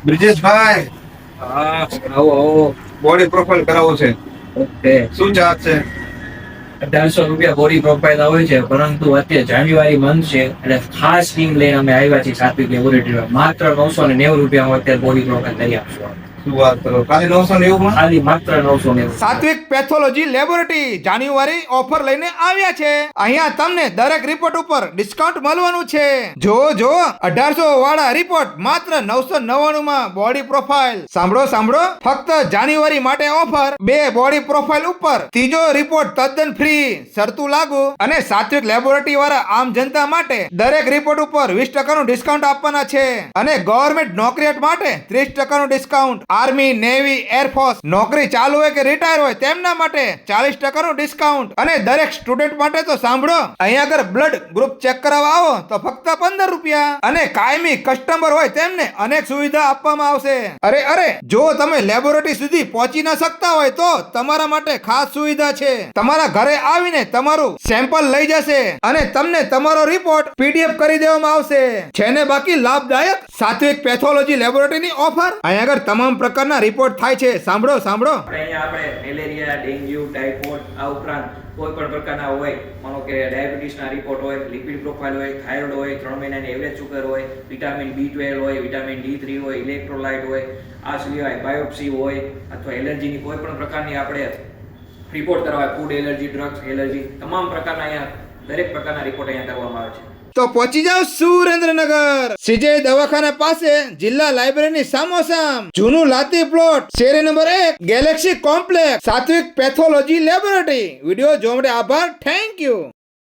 બ્રિજેશભાઈ, હા, આવો આવો. બોડી પ્રોફાઇલ કરાવવું છે. ઓકે. શું ચાર્જ છે? 1800 રૂપિયા બોડી પ્રોફાઇલ હોય છે, પરંતુ અત્યારે જાન્યુઆરી મંથ છે એટલે ખાસ સ્કીમ લઈને અમે આવ્યા છીએ સાત્વિક લેબોરેટરીમાં. માત્ર 990 રૂપિયામાં અત્યારે બોડી પ્રોફાઇલ કરી આપશું. શું વાત કરો, ખાલી 990 માં? ખાલી માત્ર 990. સાત્વિક પેથોલોજી લેબોરેટરી જાન્યુઆરી ઓફર લઈને આવ્યા છે. અહીંયા તમને દરેક રિપોર્ટ ઉપર ડિસ્કાઉન્ટ મળવાનું છે. જો 1800 વાળા રિપોર્ટ માત્ર 999 માં બોડી પ્રોફાઇલ. સાંભળો સાંભળો, ફક્ત જાન્યુઆરી માટે ઓફર. 2 બોડી પ્રોફાઇલ ઉપર ત્રીજો રિપોર્ટ તદ્દન ફ્રી, શરતું લાગુ. અને સાત્વિક લેબોરેટરી વાળા આમ જનતા માટે દરેક રિપોર્ટ ઉપર 20% ડિસ્કાઉન્ટ આપવાના છે. અને ગવર્મેન્ટ નોકરીયાત માટે 30% ડિસ્કાઉન્ટ. આર્મી, નેવી, એરફોર્સ નોકરી ચાલુ હોય કે રિટાયર હોય તેમના માટે 40% ડિસ્કાઉન્ટ. અને દરેક સ્ટુડન્ટ માટે તો સાંભળો, અહીંયા અગર બ્લડ ગ્રુપ ચેક કરાવવા આવો તો ફક્ત 15 રૂપિયા. અને કાયમી કસ્ટમર હોય તેમને અનેક સુવિધા આપવામાં આવશે. અરે જો તમે લેબોરેટરી સુધી પહોંચી ન શકતા હોય તો તમારા માટે ખાસ સુવિધા છે. તમારા ઘરે આવીને તમારું સેમ્પલ લઈ જશે અને તમને તમારો રિપોર્ટ પીડીએફ કરી દેવામાં આવશે. છે ને બાકી લાભદાયક સાત્વિક પેથોલોજી લેબોરેટરીની ઓફર. અહીંયા આગળ તમામ પ્રકારના રિપોર્ટ થાય છે. સાંભળો સાંભળો. આપણે મેલેરિયા, ડેન્ગ્યુ, ટાઇફોઇડ, આ ઉપરાંત કોઈ પણ પ્રકારના હોય, માનો કે ડાયાબિટીસના રિપોર્ટ હોય, લિપિડ પ્રોફાઇલ હોય, થાઇરોઇડ હોય, 3 મહિનાની એવરેજ સુગર હોય, વિટામિન B12 હોય, વિટામિન D3 હોય, ઇલેક્ટ્રોલાઇટ હોય, આ સિવાય બાયોપ્સી હોય અથવા એલર્જીની કોઈ પણ પ્રકારની આપણે રિપોર્ટ કરવા, ફૂડ એલર્જી, ડ્રગ્સ એલર્જી, તમામ પ્રકારના અહીંયા દરેક પ્રકારના રિપોર્ટ અહીંયા કરવામાં આવે છે. તો પહોંચી જાઓ સુરેન્દ્રનગર, સીજે દવાખાના પાસે, જિલ્લા લાઇબ્રેરીની સામોસામ, જૂનું લાતી પ્લોટ, શેરી નંબર 1, ગેલેક્સી કોમ્પ્લેક્સ, સાત્વિક પેથોલોજી લેબોરેટરી. વિડિયો જોવા માટે આભાર. Thank you.